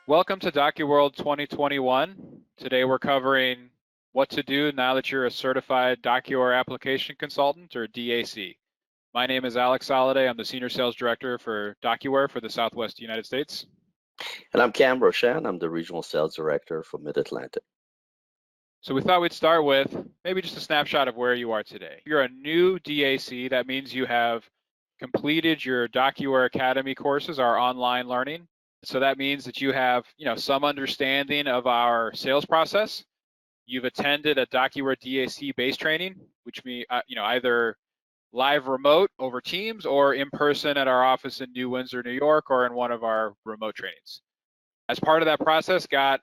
Welcome to DocuWorld 2021. Today we're covering what to do now that you're a certified DocuWare application consultant, or DAC. My name is Alex Soliday. I'm the Senior Sales Director for DocuWare for the Southwest United States. And I'm Cam Roshan. I'm the Regional Sales Director for Mid-Atlantic. So we thought we'd start with maybe just a snapshot of where you are today. If you're a new DAC, that means you have completed your DocuWare Academy courses, our online learning. So that means that you have, some understanding of our sales process. You've attended a DocuWare DAC base training, which means, either live remote over Teams or in person at our office in New Windsor, New York, or in one of our remote trainings. As part of that process, got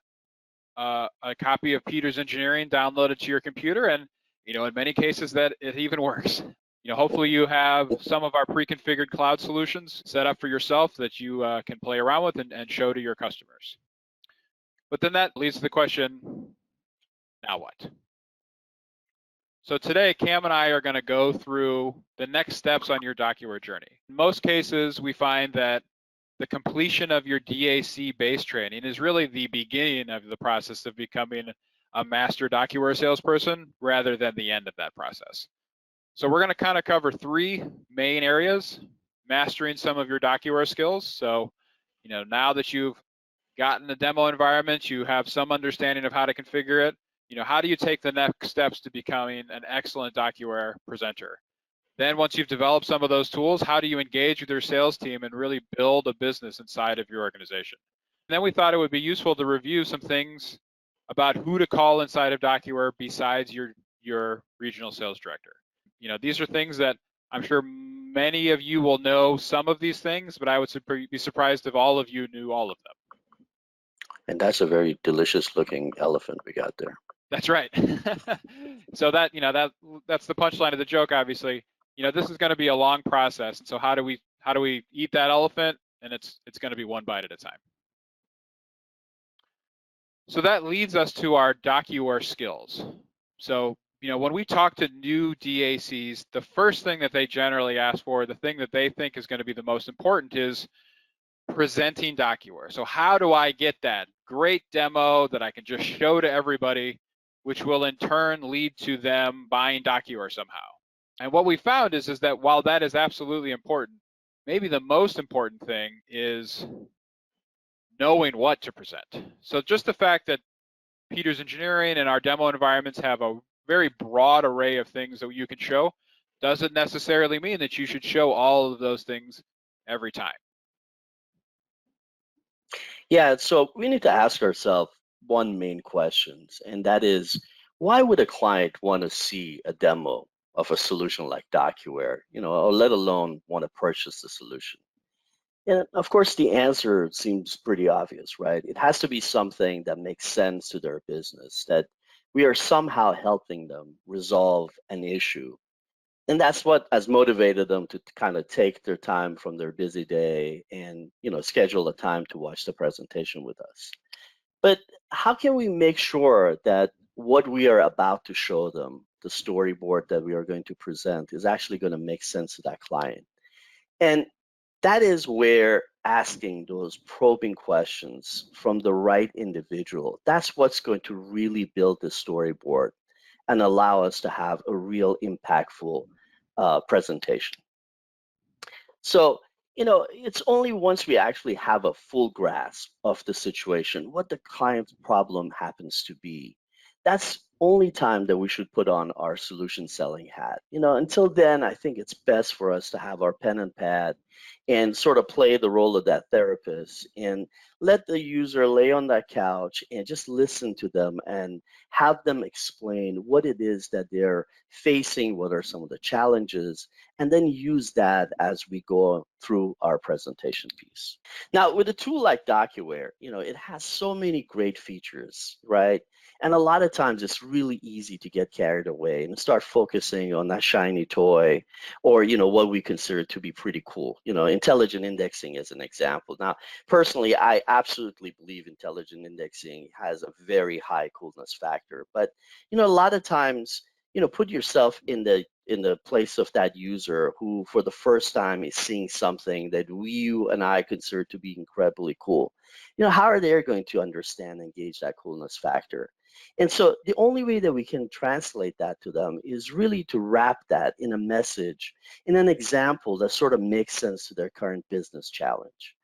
a copy of Peter's Engineering downloaded to your computer, and in many cases that it even works. Hopefully you have some of our pre-configured cloud solutions set up for yourself that you can play around with and show to your customers. But then that leads to the question, now what? So today, Cam and I are going to go through the next steps on your DocuWare journey. In most cases, we find that the completion of your DAC base training is really the beginning of the process of becoming a master DocuWare salesperson rather than the end of that process. So we're going to kind of cover three main areas: mastering some of your DocuWare skills. So, now that you've gotten the demo environment, you have some understanding of how to configure it. How do you take the next steps to becoming an excellent DocuWare presenter? Then once you've developed some of those tools, how do you engage with your sales team and really build a business inside of your organization? And then we thought it would be useful to review some things about who to call inside of DocuWare besides your regional sales director. These are things that I'm sure many of you will know some of these things, but I would be surprised if all of you knew all of them. And that's a very delicious looking elephant we got there. That's right. So that's the punchline of the joke, obviously. This is going to be a long process, and so how do we eat that elephant? And it's going to be one bite at a time. So that leads us to our DocuWare skills. So when we talk to new DACs, the first thing that they generally ask for, the thing that they think is going to be the most important, is presenting DocuWare. So how do I get that great demo that I can just show to everybody, which will in turn lead to them buying DocuWare somehow? And what we found is that while that is absolutely important, maybe the most important thing is knowing what to present. So just the fact that Peter's Engineering and our demo environments have a very broad array of things that you can show doesn't necessarily mean that you should show all of those things every time. Yeah, so we need to ask ourselves one main question, and that is, why would a client want to see a demo of a solution like DocuWare, or let alone want to purchase the solution? And of course, the answer seems pretty obvious, right? It has to be something that makes sense to their business, that we are somehow helping them resolve an issue. And that's what has motivated them to kind of take their time from their busy day and, schedule a time to watch the presentation with us. But how can we make sure that what we are about to show them, the storyboard that we are going to present, is actually going to make sense to that client? And that is where asking those probing questions from the right individual, that's what's going to really build the storyboard and allow us to have a real impactful presentation. So, it's only once we actually have a full grasp of the situation, what the client's problem happens to be, that's only time that we should put on our solution selling hat. Until then, I think it's best for us to have our pen and pad and sort of play the role of that therapist and let the user lay on that couch and just listen to them and have them explain what it is that they're facing, what are some of the challenges, and then use that as we go through our presentation piece. Now, with a tool like DocuWare, it has so many great features, right? And a lot of times it's really easy to get carried away and start focusing on that shiny toy or, what we consider to be pretty cool. Intelligent indexing is an example. Now, personally, I absolutely believe intelligent indexing has a very high coolness factor. But, a lot of times put yourself in the place of that user who for the first time is seeing something that you and I consider to be incredibly cool. How are they going to understand and gauge that coolness factor? And so the only way that we can translate that to them is really to wrap that in a message, in an example that sort of makes sense to their current business challenge.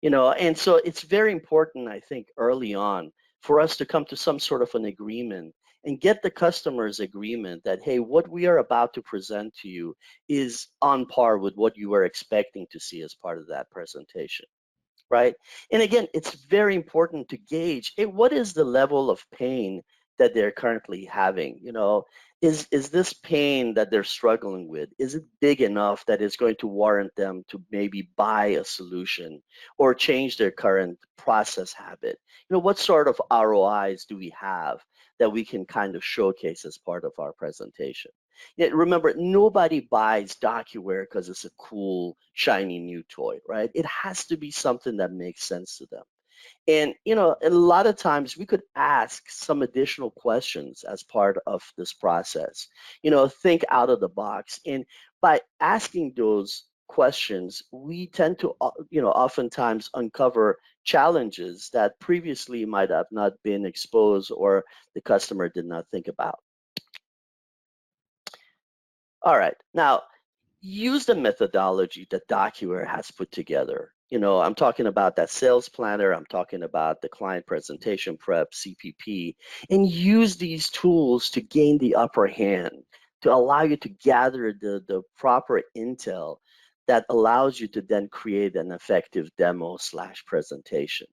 And so it's very important, I think, early on for us to come to some sort of an agreement and get the customer's agreement that, hey, what we are about to present to you is on par with what you were expecting to see as part of that presentation, right? And again, it's very important to gauge, hey, what is the level of pain that they're currently having? Is this pain that they're struggling with, is it big enough that it's going to warrant them to maybe buy a solution or change their current process habit? What sort of ROIs do we have that we can kind of showcase as part of our presentation? Remember, nobody buys DocuWare because it's a cool, shiny new toy, right? It has to be something that makes sense to them. And, a lot of times we could ask some additional questions as part of this process. Think out of the box. And by asking those questions, we tend to, oftentimes uncover challenges that previously might have not been exposed or the customer did not think about. All right. Now, use the methodology that DocuWare has put together. I'm talking about that sales planner, I'm talking about the client presentation prep, CPP, and use these tools to gain the upper hand, to allow you to gather the proper intel that allows you to then create an effective demo slash presentation.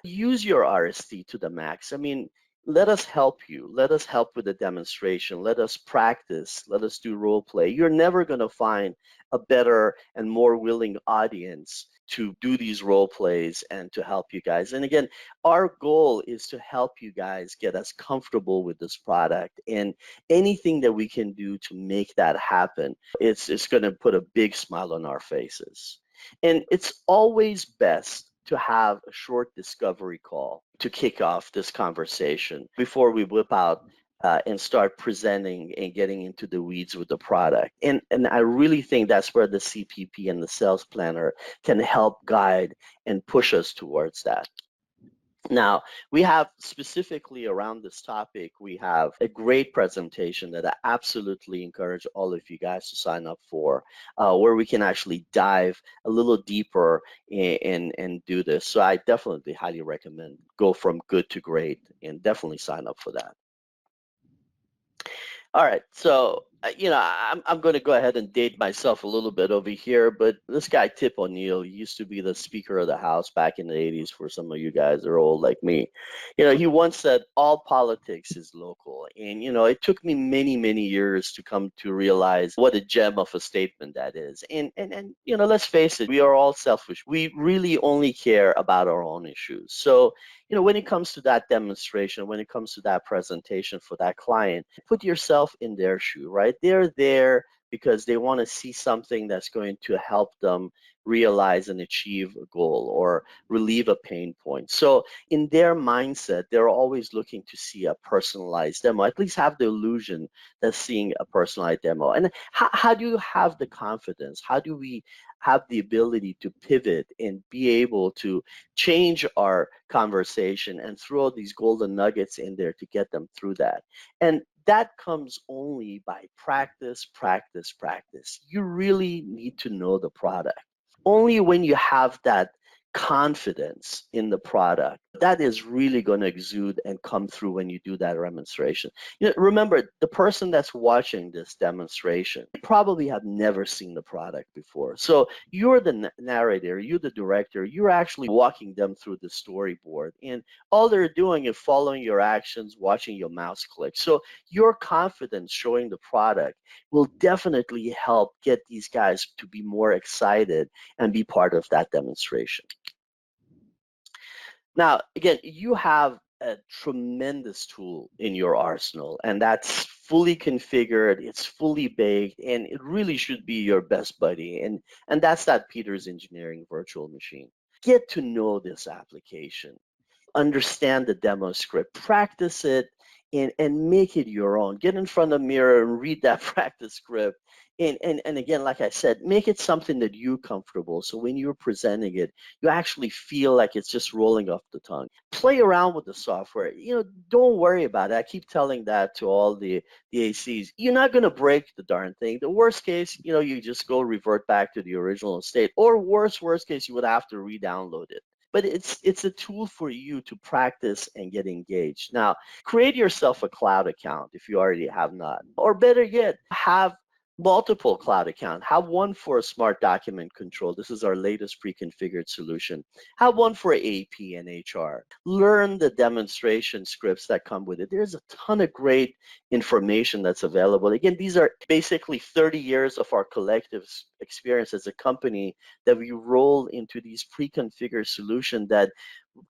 Use your RST to the max. I mean, let us help you. Let us help with the demonstration. Let us practice. Let us do role play. You're never going to find a better and more willing audience to do these role plays and to help you guys. And again, our goal is to help you guys get as comfortable with this product, and anything that we can do to make that happen, it's going to put a big smile on our faces. And it's always best to have a short discovery call to kick off this conversation before we whip out and start presenting and getting into the weeds with the product. And I really think that's where the CPP and the sales planner can help guide and push us towards that. Now, we have specifically around this topic, we have a great presentation that I absolutely encourage all of you guys to sign up for, where we can actually dive a little deeper and do this. So I definitely highly recommend go from good to great, and definitely sign up for that. All right, so I'm going to go ahead and date myself a little bit over here, but this guy Tip O'Neill used to be the Speaker of the House back in the 80s. For some of you guys that are old like me, he once said, "All politics is local," and it took me many, many years to come to realize what a gem of a statement that is. And let's face it, we are all selfish. We really only care about our own issues. So when it comes to that demonstration, when it comes to that presentation for that client, put yourself in their shoe, right? They're there because they want to see something that's going to help them realize and achieve a goal or relieve a pain point. So in their mindset, they're always looking to see a personalized demo, at least have the illusion that seeing a personalized demo. And how do you have the confidence? How do we have the ability to pivot and be able to change our conversation and throw these golden nuggets in there to get them through that? And that comes only by practice, practice, practice. You really need to know the product. Only when you have that confidence in the product, that is really going to exude and come through when you do that demonstration. Remember, the person that's watching this demonstration probably have never seen the product before. So you're the narrator, you're the director, you're actually walking them through the storyboard, and all they're doing is following your actions, watching your mouse click. So your confidence showing the product will definitely help get these guys to be more excited and be part of that demonstration. Now, again, you have a tremendous tool in your arsenal, and that's fully configured, it's fully baked, and it really should be your best buddy. And that's that Peters Engineering virtual machine. Get to know this application. understand the demo script, practice it, and make it your own. Get in front of the mirror and read that practice script. And again, like I said, make it something that you're comfortable. So when you're presenting it, you actually feel like it's just rolling off the tongue. Play around with the software. Don't worry about it. I keep telling that to all the ACs. You're not going to break the darn thing. The worst case, you just go revert back to the original state. Or worst case, you would have to re-download it. But it's a tool for you to practice and get engaged. Now, create yourself a cloud account if you already have not. Or better yet, have multiple cloud accounts. Have one for a smart document control. This is our latest pre-configured solution. Have one for AP and HR. Learn the demonstration scripts that come with it. There's a ton of great information that's available. Again, these are basically 30 years of our collective experience as a company that we roll into these pre-configured solutions that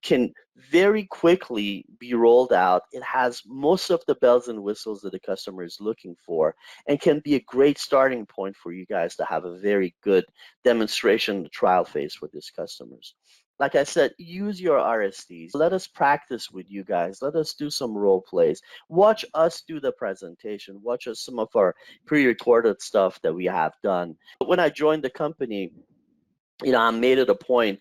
can very quickly be rolled out. It has most of the bells and whistles that the customer is looking for, and can be a great starting point for you guys to have a very good demonstration trial phase with these customers. Like I said, use your RSDs. Let us practice with you guys. Let us do some role plays. Watch us do the presentation. Watch us some of our pre-recorded stuff that we have done. When I joined the company, I made it a point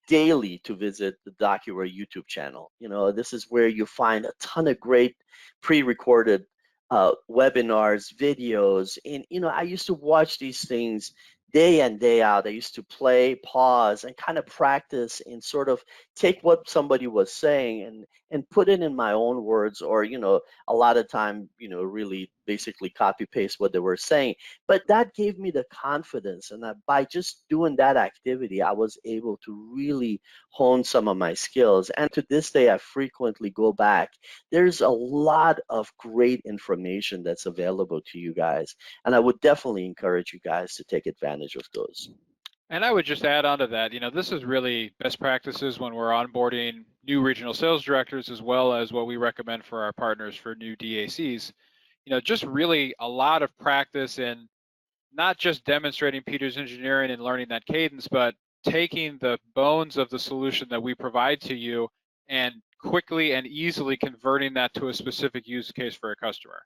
daily to visit the DocuWare YouTube channel. This is where you find a ton of great pre-recorded webinars, videos, and I used to watch these things day in, day out. I used to play, pause, and kind of practice and sort of take what somebody was saying and put it in my own words, or a lot of time, really basically copy paste what they were saying. But that gave me the confidence, and that by just doing that activity, I was able to really hone some of my skills. And to this day, I frequently go back. There's a lot of great information that's available to you guys, and I would definitely encourage you guys to take advantage of those. And I would just add on to that, this is really best practices when we're onboarding new regional sales directors, as well as what we recommend for our partners for new DACs. Just really a lot of practice in not just demonstrating Peter's engineering and learning that cadence, but taking the bones of the solution that we provide to you and quickly and easily converting that to a specific use case for a customer.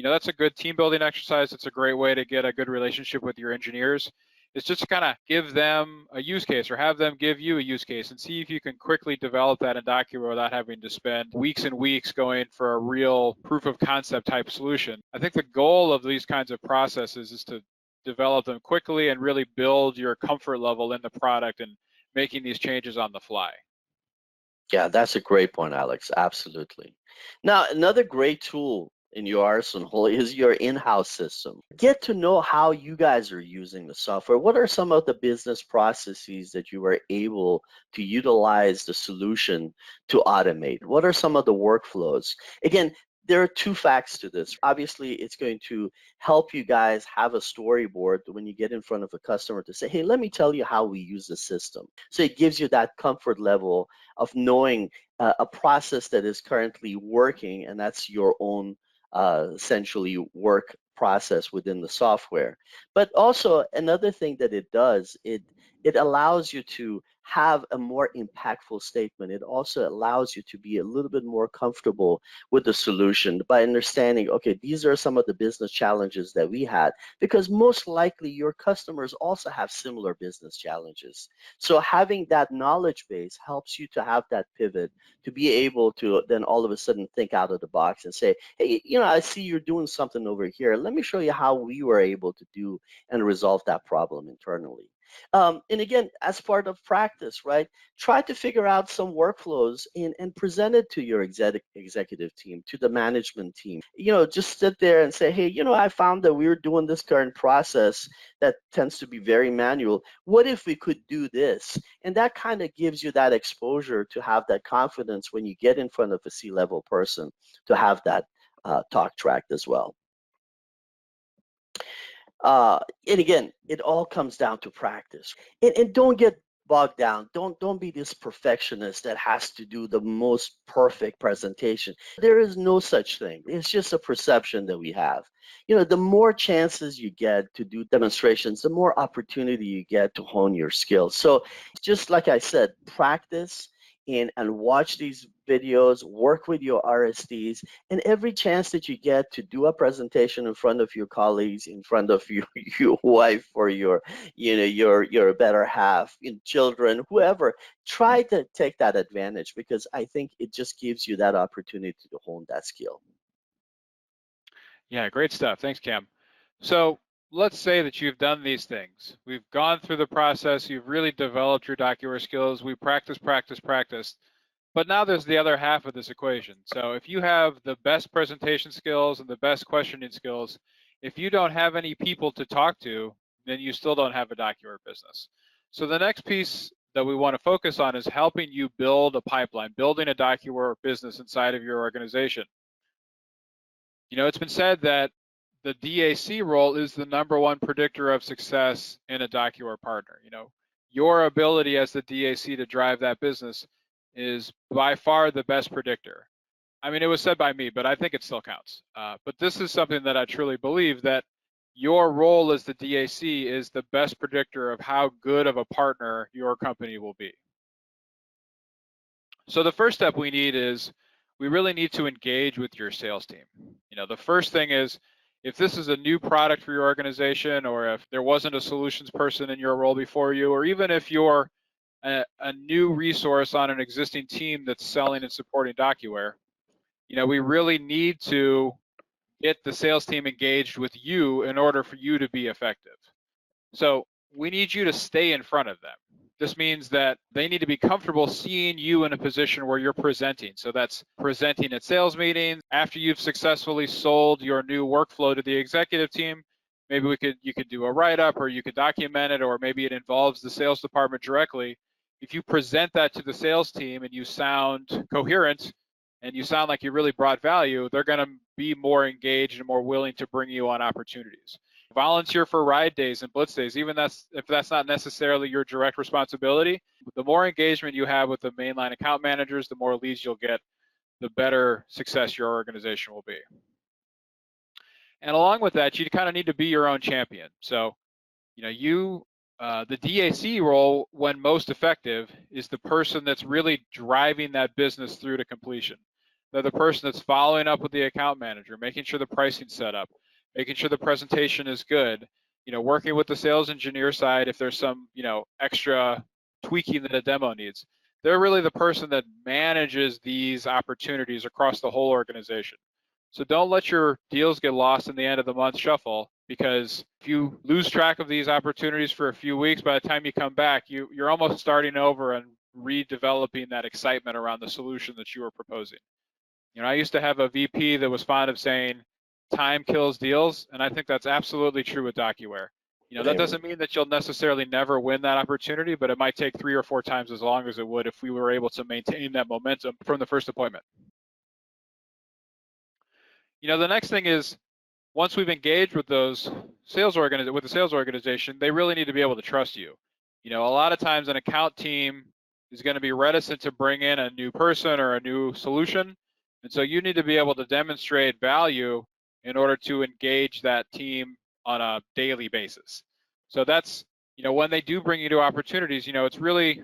That's a good team building exercise. It's a great way to get a good relationship with your engineers. It's just to kind of give them a use case, or have them give you a use case, and see if you can quickly develop that in DocuWare without having to spend weeks and weeks going for a real proof of concept type solution. I think the goal of these kinds of processes is to develop them quickly and really build your comfort level in the product and making these changes on the fly. Yeah, that's a great point, Alex. Absolutely. Now, another great tool in your arsenal is your in-house system. Get to know how you guys are using the software. What are some of the business processes that you are able to utilize the solution to automate? What are some of the workflows? Again, there are two facts to this. Obviously, it's going to help you guys have a storyboard when you get in front of a customer to say, hey, let me tell you how we use the system. So it gives you that comfort level of knowing a process that is currently working, and that's your own essentially work process within the software. But also another thing that it does, it allows you to have a more impactful statement. It also allows you to be a little bit more comfortable with the solution by understanding, okay, these are some of the business challenges that we had, because most likely your customers also have similar business challenges. So having that knowledge base helps you to have that pivot, to be able to then all of a sudden think out of the box and say, hey, I see you're doing something over here. Let me show you how we were able to do and resolve that problem internally. And again, as part of practice, right, try to figure out some workflows and present it to your executive team, to the management team. Just sit there and say, hey, I found that we were doing this current process that tends to be very manual. What if we could do this? And that kind of gives you that exposure to have that confidence when you get in front of a C-level person, to have that talk tracked as well. And again, it all comes down to practice. And don't get bogged down. Don't be this perfectionist that has to do the most perfect presentation. There is no such thing. It's just a perception that we have. The more chances you get to do demonstrations, the more opportunity you get to hone your skills. So just like I said, practice in and watch these videos, work with your RSDs, and every chance that you get to do a presentation in front of your colleagues, in front of your wife or your better half, children, whoever, try to take that advantage, because I think it just gives you that opportunity to hone that skill. Yeah, great stuff. Thanks, Cam. So let's say that you've done these things. We've gone through the process. You've really developed your DocuWare skills. We practiced. But now there's the other half of this equation. So if you have the best presentation skills and the best questioning skills, if you don't have any people to talk to, then you still don't have a DocuWare business. So the next piece that we want to focus on is helping you build a pipeline, building a DocuWare business inside of your organization. It's been said that the DAC role is the #1 predictor of success in a DocuWare partner. Your ability as the DAC to drive that business is by far the best predictor. I mean, it was said by me, but I think it still counts. But this is something that I truly believe, that your role as the DAC is the best predictor of how good of a partner your company will be. So the first step we need is we really need to engage with your sales team. The first thing is, if this is a new product for your organization, or if there wasn't a solutions person in your role before you, or even if you're a new resource on an existing team that's selling and supporting DocuWare, we really need to get the sales team engaged with you in order for you to be effective. So we need you to stay in front of them. This means that they need to be comfortable seeing you in a position where you're presenting. So that's presenting at sales meetings. After you've successfully sold your new workflow to the executive team, maybe you could do a write-up, or you could document it, or maybe it involves the sales department directly. If you present that to the sales team and you sound coherent and you sound like you really brought value, they're going to be more engaged and more willing to bring you on opportunities. Volunteer for ride days and blitz days, even if that's not necessarily your direct responsibility. The more engagement you have with the mainline account managers, the more leads you'll get, the better success your organization will be. And along with that, you kind of need to be your own champion. So, the DAC role, when most effective, is the person that's really driving that business through to completion. They're the person that's following up with the account manager, making sure the pricing's set up, making sure the presentation is good, working with the sales engineer side if there's some, extra tweaking that a demo needs. They're really the person that manages these opportunities across the whole organization. So don't let your deals get lost in the end of the month shuffle, because if you lose track of these opportunities for a few weeks, by the time you come back, you're almost starting over and redeveloping that excitement around the solution that you were proposing. I used to have a VP that was fond of saying, time kills deals, and I think that's absolutely true with DocuWare. That doesn't mean that you'll necessarily never win that opportunity, but it might take 3 or 4 times as long as it would if we were able to maintain that momentum from the first appointment. The next thing is, once we've engaged with the sales organization, they really need to be able to trust you. A lot of times an account team is going to be reticent to bring in a new person or a new solution. And so you need to be able to demonstrate value in order to engage that team on a daily basis. So that's, when they do bring you to opportunities, it's really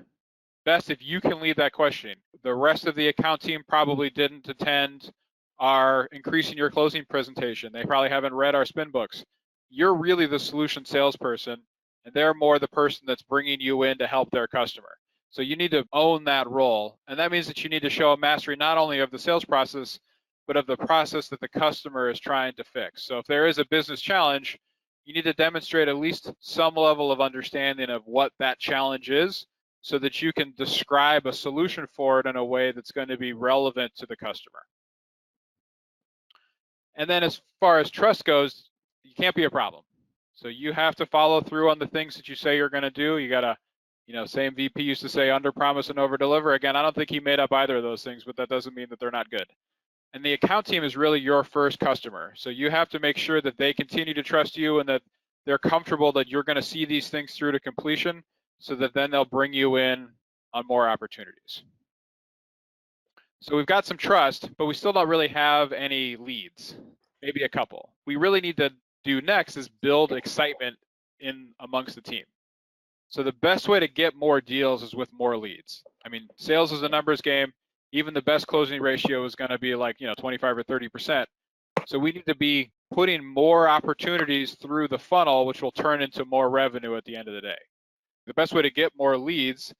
best if you can lead that questioning. The rest of the account team probably didn't attend our increasing your closing presentation. They probably haven't read our spin books. You're really the solution salesperson, and they're more the person that's bringing you in to help their customer. So you need to own that role. And that means that you need to show a mastery not only of the sales process, but of the process that the customer is trying to fix. So if there is a business challenge, you need to demonstrate at least some level of understanding of what that challenge is, so that you can describe a solution for it in a way that's going to be relevant to the customer. And then as far as trust goes, you can't be a problem. So you have to follow through on the things that you say you're going to do. You got to, same VP used to say, under promise and over deliver. Again, I don't think he made up either of those things, but that doesn't mean that they're not good. And the account team is really your first customer. So you have to make sure that they continue to trust you and that they're comfortable that you're going to see these things through to completion, so that then they'll bring you in on more opportunities. So we've got some trust, but we still don't really have any leads, maybe a couple. We really need to do next is build excitement in amongst the team. So the best way to get more deals is with more leads. I mean, sales is a numbers game. Even the best closing ratio is going to be like, 25 or 30%. So we need to be putting more opportunities through the funnel, which will turn into more revenue at the end of the day. The best way to get more leads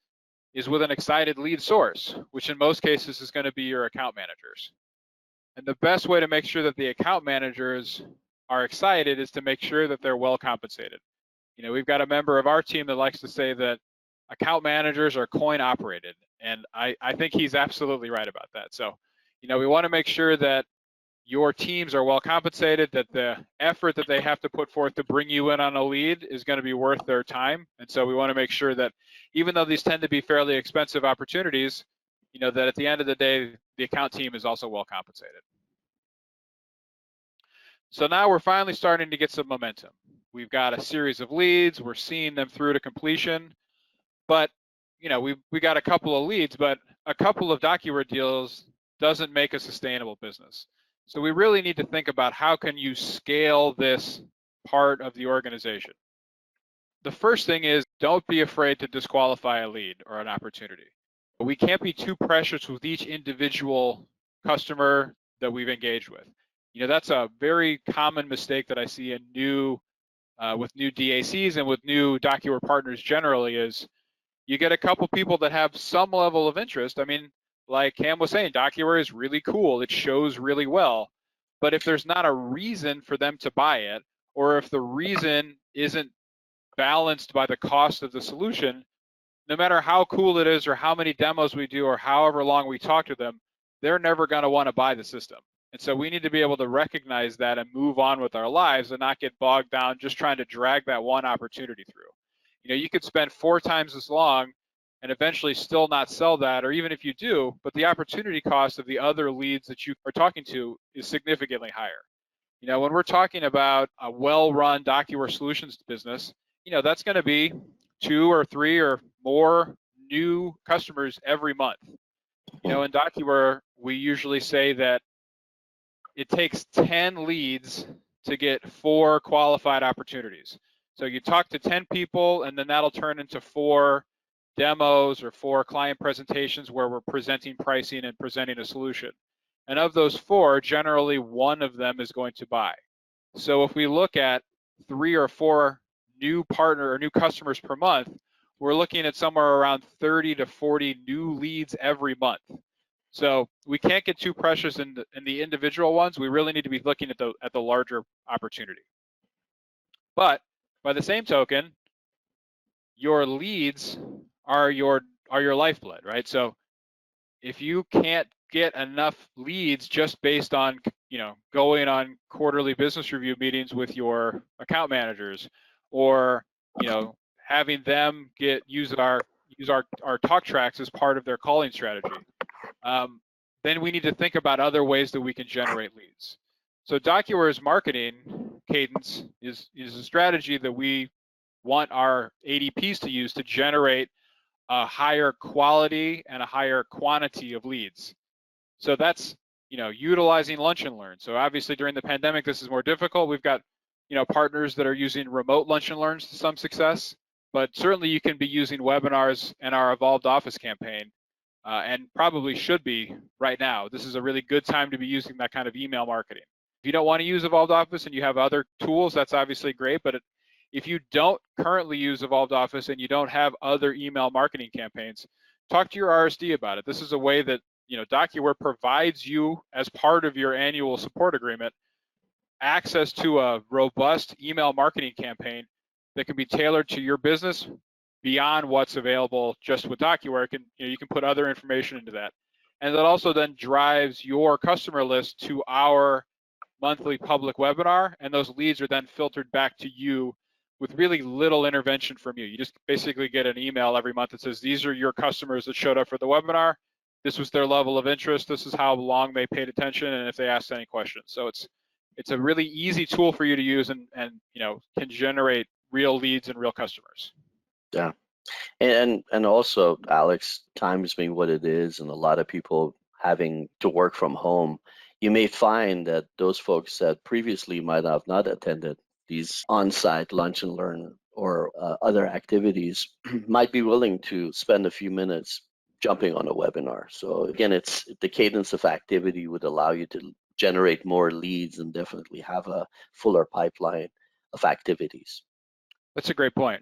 is with an excited lead source, which in most cases is going to be your account managers. And the best way to make sure that the account managers are excited is to make sure that they're well compensated. We've got a member of our team that likes to say that account managers are coin operated. And I think he's absolutely right about that. So, we want to make sure that your teams are well compensated, that the effort that they have to put forth to bring you in on a lead is going to be worth their time. And so we want to make sure that even though these tend to be fairly expensive opportunities, that at the end of the day, the account team is also well compensated. So now we're finally starting to get some momentum. We've got a series of leads, we're seeing them through to completion, but we got a couple of leads, but a couple of DocuWare deals doesn't make a sustainable business. So we really need to think about how can you scale this part of the organization. The first thing is don't be afraid to disqualify a lead or an opportunity. We can't be too precious with each individual customer that we've engaged with. That's a very common mistake that I see in with new DACs and with new DocuWare partners generally is you get a couple people that have some level of interest. I mean, like Cam was saying, DocuWare is really cool. It shows really well. But if there's not a reason for them to buy it, or if the reason isn't balanced by the cost of the solution, no matter how cool it is or how many demos we do or however long we talk to them, they're never going to want to buy the system. And so we need to be able to recognize that and move on with our lives and not get bogged down just trying to drag that one opportunity through. You could spend 4 times as long and eventually still not sell that, or even if you do, but the opportunity cost of the other leads that you are talking to is significantly higher. When we're talking about a well-run DocuWare solutions business, that's going to be 2 or 3 or more new customers every month. In DocuWare, we usually say that it takes 10 leads to get 4 qualified opportunities. So you talk to 10 people, and then that'll turn into 4 demos or 4 client presentations where we're presenting pricing and presenting a solution. And of those 4, generally one of them is going to buy. So if we look at 3 or 4 new partner or new customers per month, we're looking at somewhere around 30 to 40 new leads every month. So we can't get too precious in the individual ones. We really need to be looking at the larger opportunity. But by the same token, your leads are your lifeblood, right? So if you can't get enough leads just based on going on quarterly business review meetings with your account managers, or having them use our talk tracks as part of their calling strategy, then we need to think about other ways that we can generate leads. So DocuWare's marketing cadence is a strategy that we want our ADPs to use to generate a higher quality and a higher quantity of leads. So that's utilizing lunch and learn. So obviously during the pandemic, this is more difficult. We've got partners that are using remote lunch and learns to some success, but certainly you can be using webinars and our Evolved Office campaign, and probably should be right now. This is a really good time to be using that kind of email marketing. If you don't want to use Evolved Office and you have other tools, that's obviously great, but if you don't currently use Evolved Office and you don't have other email marketing campaigns, talk to your RSD about it. This is a way that DocuWare provides you, as part of your annual support agreement, access to a robust email marketing campaign that can be tailored to your business beyond what's available just with DocuWare. You can put other information into that. And that also then drives your customer list to our monthly public webinar, and those leads are then filtered back to you with really little intervention from you. You just basically get an email every month that says, these are your customers that showed up for the webinar. This was their level of interest. This is how long they paid attention, and if they asked any questions. So it's a really easy tool for you to use, and can generate real leads and real customers. Yeah, and also, Alex, times being what it is, and a lot of people having to work from home, you may find that those folks that previously might have not attended these on-site lunch and learn or other activities might be willing to spend a few minutes jumping on a webinar. So again, it's the cadence of activity would allow you to generate more leads and definitely have a fuller pipeline of activities. That's a great point.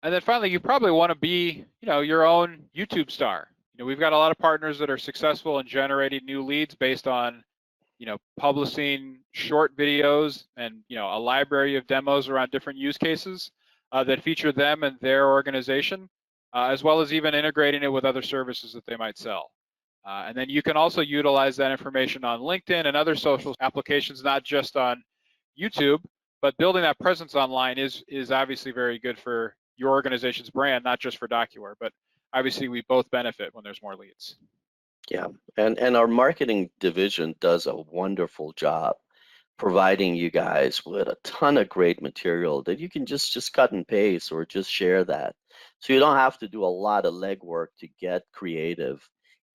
And then finally, you probably want to be, your own YouTube star. We've got a lot of partners that are successful in generating new leads based on, publishing short videos and, a library of demos around different use cases that feature them and their organization, as well as even integrating it with other services that they might sell. And then you can also utilize that information on LinkedIn and other social applications, not just on YouTube, but building that presence online is obviously very good for your organization's brand, not just for DocuWare, but obviously we both benefit when there's more leads. Yeah, and our marketing division does a wonderful job providing you guys with a ton of great material that you can just cut and paste or just share that. So you don't have to do a lot of legwork to get creative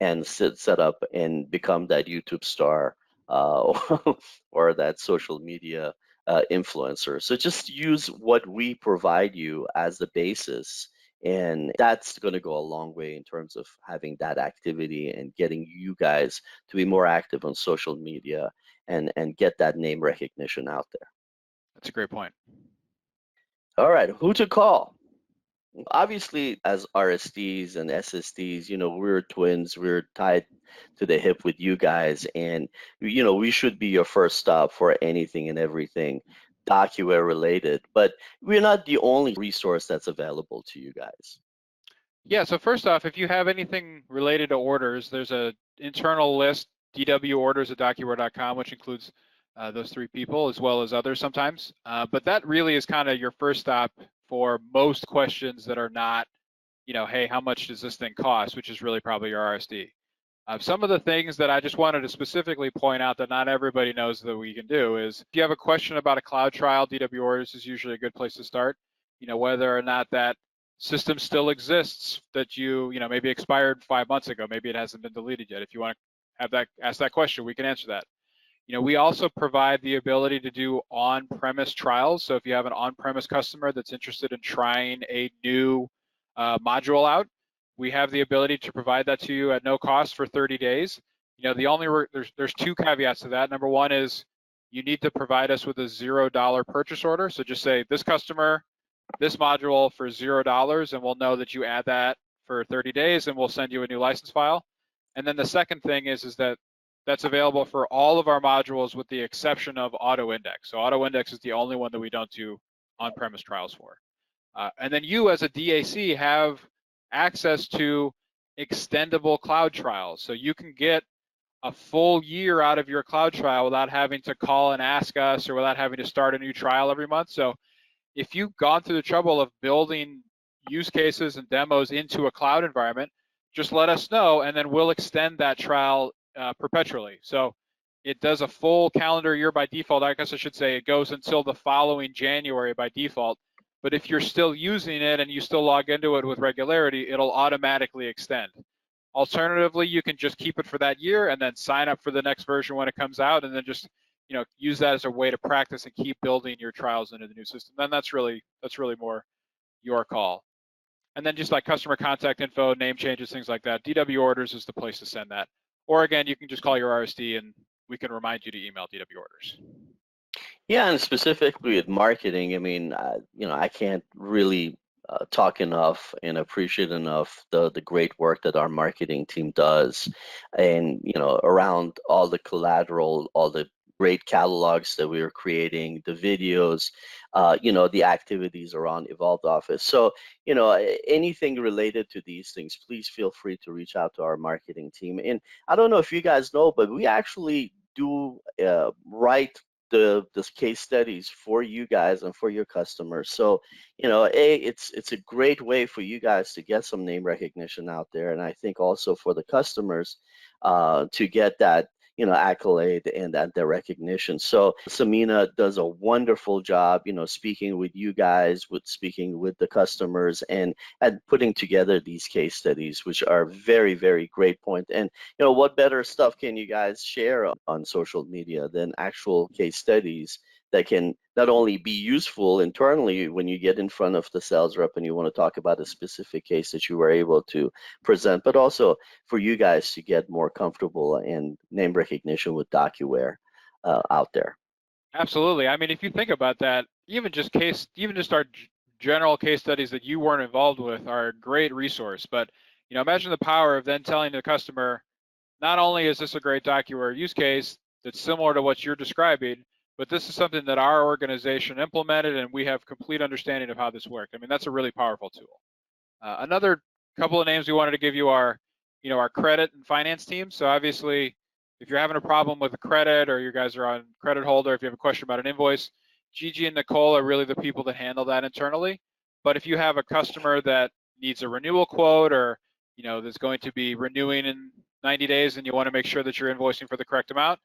and set up and become that YouTube star or that social media influencer. So just use what we provide you as the basis. And that's going to go a long way in terms of having that activity and getting you guys to be more active on social media and get that name recognition out there. That's a great point. All right, who to call? Obviously, as RSDs and SSDs, we're twins. We're tied to the hip with you guys, and we should be your first stop for anything and everything DocuWare related. But we're not the only resource that's available to you guys. Yeah, so first off, if you have anything related to orders, there's a internal list, dworders@docuware.com, which includes those three people as well as others sometimes. But that really is kind of your first stop for most questions that are not, hey, how much does this thing cost, which is really probably your RSD. Some of the things that I just wanted to specifically point out that not everybody knows that we can do is if you have a question about a cloud trial, DW Orders is usually a good place to start. Whether or not that system still exists that maybe expired 5 months ago, maybe it hasn't been deleted yet. If you want to ask that question, we can answer that. We also provide the ability to do on-premise trials. So if you have an on-premise customer that's interested in trying a new module out, we have the ability to provide that to you at no cost for 30 days. There's two caveats to that. Number one is you need to provide us with a $0 purchase order. So just say this customer, this module for $0, and we'll know that you add that for 30 days, and we'll send you a new license file. And then the second thing is that that's available for all of our modules with the exception of AutoIndex. So AutoIndex is the only one that we don't do on-premise trials for. And then you as a DAC have access to extendable cloud trials. So you can get a full year out of your cloud trial without having to call and ask us or without having to start a new trial every month. So if you've gone through the trouble of building use cases and demos into a cloud environment, just let us know and then we'll extend that trial perpetually. So it does a full calendar year by default. I guess I should say it goes until the following January by default. But if you're still using it and you still log into it with regularity, it'll automatically extend. Alternatively, you can just keep it for that year and then sign up for the next version when it comes out and then just use that as a way to practice and keep building your trials into the new system. Then that's really more your call. And then just like customer contact info, name changes, things like that, DW Orders is the place to send that. Or again, you can just call your RSD and we can remind you to email DW Orders. Yeah, and specifically with marketing, I mean, I can't really talk enough and appreciate enough the great work that our marketing team does, and around all the collateral, all the great catalogs that we are creating, the videos, the activities around Evolved Office. So, anything related to these things, please feel free to reach out to our marketing team. And I don't know if you guys know, but we actually do write the case studies for you guys and for your customers. So, it's a great way for you guys to get some name recognition out there, and I think also for the customers to get that accolade and that the recognition. So Samina does a wonderful job, speaking with you guys, speaking with the customers, and putting together these case studies, which are very, very great point. And what better stuff can you guys share on social media than actual case studies that can not only be useful internally when you get in front of the sales rep and you want to talk about a specific case that you were able to present, but also for you guys to get more comfortable and name recognition with DocuWare out there. Absolutely. I mean, if you think about that, even just our general case studies that you weren't involved with are a great resource. But imagine the power of then telling the customer, not only is this a great DocuWare use case that's similar to what you're describing, but this is something that our organization implemented and we have complete understanding of how this worked. I mean, that's a really powerful tool. Another couple of names we wanted to give you are, our credit and finance team. So obviously, if you're having a problem with a credit or you guys are on credit holder, if you have a question about an invoice, Gigi and Nicole are really the people that handle that internally. But if you have a customer that needs a renewal quote or, that's going to be renewing in 90 days and you want to make sure that you're invoicing for the correct amount,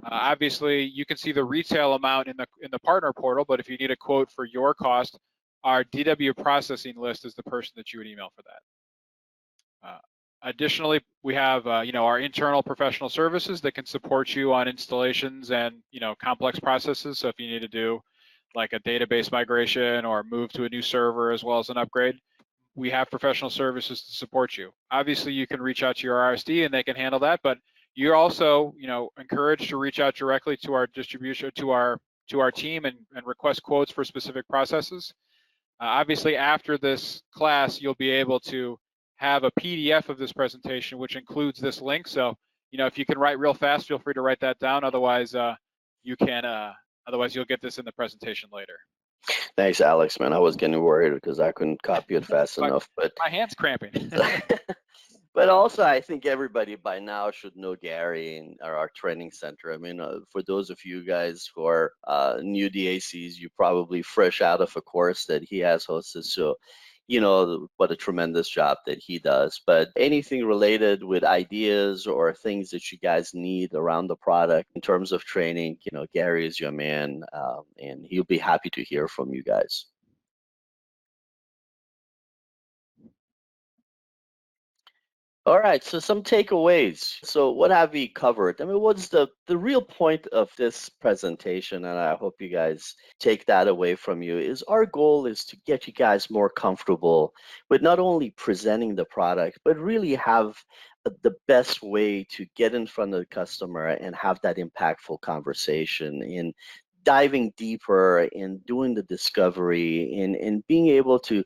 obviously you can see the retail amount in the partner portal, but if you need a quote for your cost, our DW processing list is the person that you would email for that. Additionally, we have our internal professional services that can support you on installations and complex processes. So if you need to do like a database migration or move to a new server as well as an upgrade, we have professional services to support you. Obviously, you can reach out to your RSD and they can handle that, but you're also encouraged to reach out directly to our distribution, to our team and request quotes for specific processes. Obviously, after this class, you'll be able to have a PDF of this presentation, which includes this link. So, if you can write real fast, feel free to write that down. Otherwise, otherwise you'll get this in the presentation later. Thanks, Alex, man. I was getting worried because I couldn't copy it fast enough, but my hand's cramping. But also, I think everybody by now should know Gary in our training center. I mean, for those of you guys who are new DACs, you're probably fresh out of a course that he has hosted. So, what a tremendous job that he does. But anything related with ideas or things that you guys need around the product in terms of training, Gary is your man, and he'll be happy to hear from you guys. All right, so some takeaways. So what have we covered? I mean, what's the real point of this presentation, and I hope you guys take that away from you, is our goal is to get you guys more comfortable with not only presenting the product, but really have the best way to get in front of the customer and have that impactful conversation in diving deeper in doing the discovery in being able to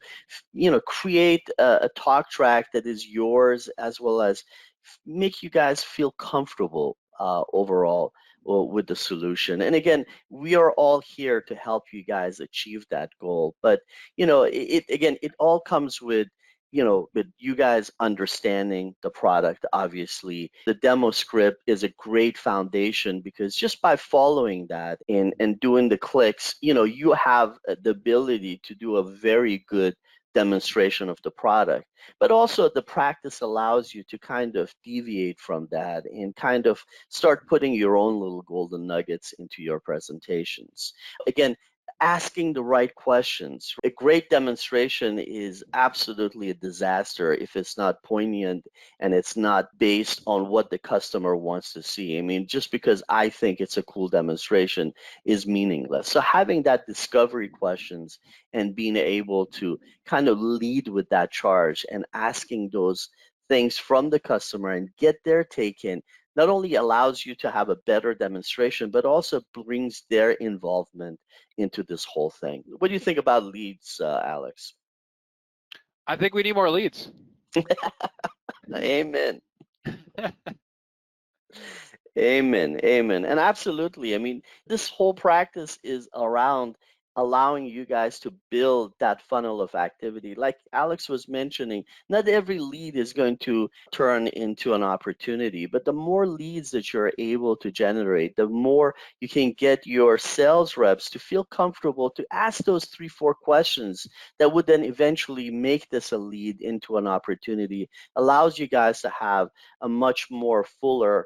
create a talk track that is yours, as well as make you guys feel comfortable overall with the solution. And again, we are all here to help you guys achieve that goal, but it all comes with with you guys understanding the product. Obviously, the demo script is a great foundation because just by following that and doing the clicks, you have the ability to do a very good demonstration of the product. But also the practice allows you to kind of deviate from that and kind of start putting your own little golden nuggets into your presentations. Again, asking the right questions. A great demonstration is absolutely a disaster if it's not poignant and it's not based on what the customer wants to see. I mean, just because I think it's a cool demonstration is meaningless. So having that discovery questions and being able to kind of lead with that charge and asking those things from the customer and get their take in not only allows you to have a better demonstration, but also brings their involvement into this whole thing. What do you think about leads, Alex? I think we need more leads. Amen. Amen. Amen. And absolutely. I mean, this whole practice is around allowing you guys to build that funnel of activity. Like Alex was mentioning, not every lead is going to turn into an opportunity, but the more leads that you're able to generate, the more you can get your sales reps to feel comfortable to ask those 3-4 questions that would then eventually make this a lead into an opportunity, allows you guys to have a much more fuller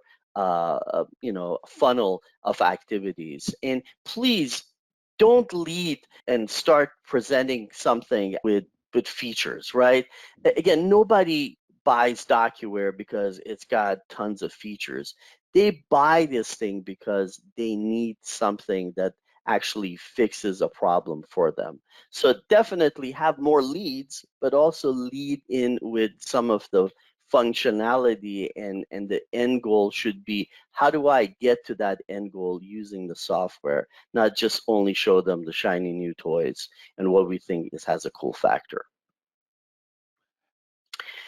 funnel of activities. And please don't lead and start presenting something with features, right? Again, nobody buys DocuWare because it's got tons of features. They buy this thing because they need something that actually fixes a problem for them. So definitely have more leads, but also lead in with some of the functionality, and the end goal should be, how do I get to that end goal using the software, not just only show them the shiny new toys and what we think is has a cool factor.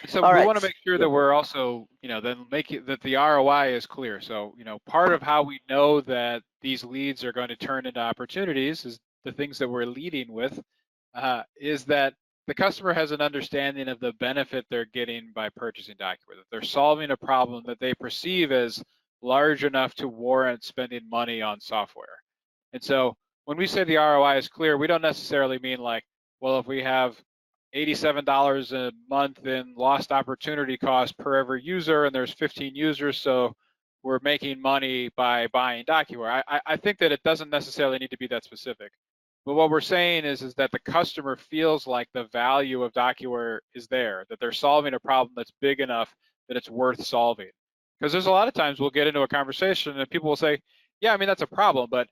And so All we right. want to make sure Yep. that we're also, then make it that the ROI is clear. So, part of how we know that these leads are going to turn into opportunities is the things that we're leading with, is that the customer has an understanding of the benefit they're getting by purchasing DocuWare, that they're solving a problem that they perceive as large enough to warrant spending money on software. And so when we say the ROI is clear, we don't necessarily mean like, well, if we have $87 a month in lost opportunity cost per every user, and there's 15 users, so we're making money by buying DocuWare. I think that it doesn't necessarily need to be that specific. But what we're saying is that the customer feels like the value of DocuWare is there, that they're solving a problem that's big enough that it's worth solving. Because there's a lot of times we'll get into a conversation and people will say, yeah, I mean, that's a problem, but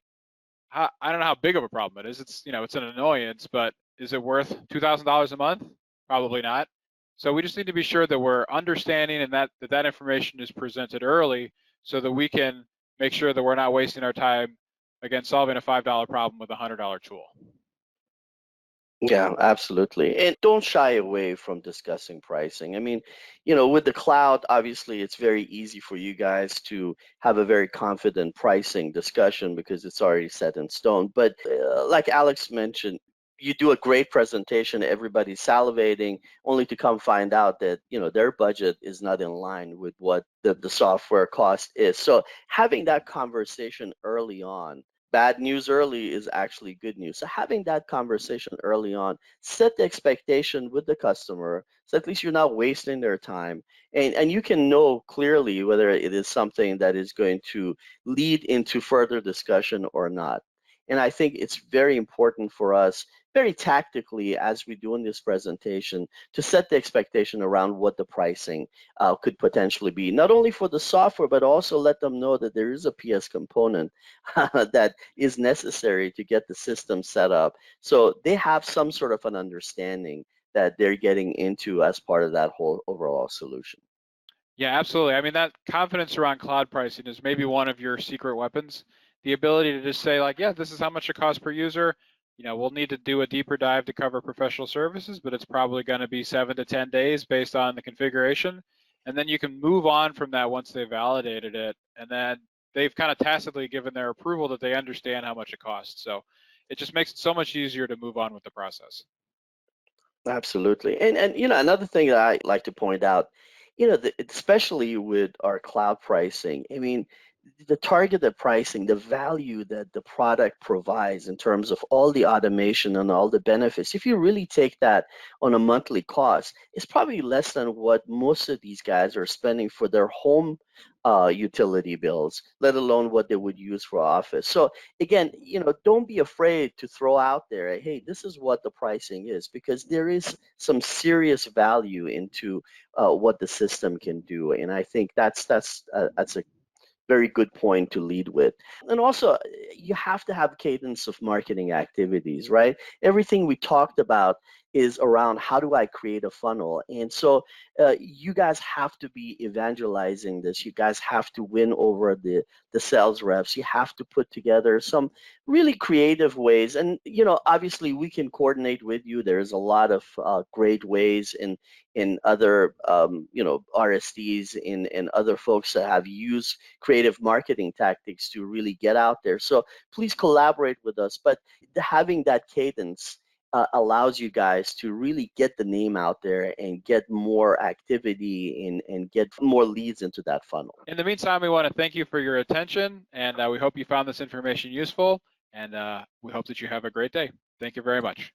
I don't know how big of a problem it is. It's an annoyance, but is it worth $2,000 a month? Probably not. So we just need to be sure that we're understanding and that information is presented early so that we can make sure that we're not wasting our time, again, solving a $5 problem with a $100 tool. Yeah, absolutely. And don't shy away from discussing pricing. I mean, with the cloud, obviously, it's very easy for you guys to have a very confident pricing discussion because it's already set in stone. But like Alex mentioned, you do a great presentation, everybody's salivating, only to come find out that, their budget is not in line with what the software cost is. So having that conversation early on, bad news early is actually good news. So having that conversation early on, set the expectation with the customer, so at least you're not wasting their time. And you can know clearly whether it is something that is going to lead into further discussion or not. And I think it's very important for us, very tactically, as we do in this presentation, to set the expectation around what the pricing could potentially be, not only for the software, but also let them know that there is a PS component that is necessary to get the system set up. So they have some sort of an understanding that they're getting into as part of that whole overall solution. Yeah, absolutely. I mean, that confidence around cloud pricing is maybe one of your secret weapons. The ability to just say like, yeah, this is how much it costs per user. We'll need to do a deeper dive to cover professional services, but it's probably going to be 7 to 10 days based on the configuration. And then you can move on from that once they've validated it. And then they've kind of tacitly given their approval that they understand how much it costs. So it just makes it so much easier to move on with the process. Absolutely. And another thing that I like to point out, especially with our cloud pricing, I mean, the targeted pricing, the value that the product provides in terms of all the automation and all the benefits, if you really take that on a monthly cost, it's probably less than what most of these guys are spending for their home utility bills, let alone what they would use for office. So again, don't be afraid to throw out there, hey, this is what the pricing is, because there is some serious value into what the system can do, and I think that's a very good point to lead with. And also, you have to have cadence of marketing activities, right? Everything we talked about is around how do I create a funnel. And so you guys have to be evangelizing this. You guys have to win over the sales reps. You have to put together some really creative ways. And, obviously we can coordinate with you. There's a lot of great ways in other, RSDs and other folks that have used creative marketing tactics to really get out there. So please collaborate with us. But having that cadence allows you guys to really get the name out there and get more activity and get more leads into that funnel. In the meantime, we want to thank you for your attention, and we hope you found this information useful, and we hope that you have a great day. Thank you very much.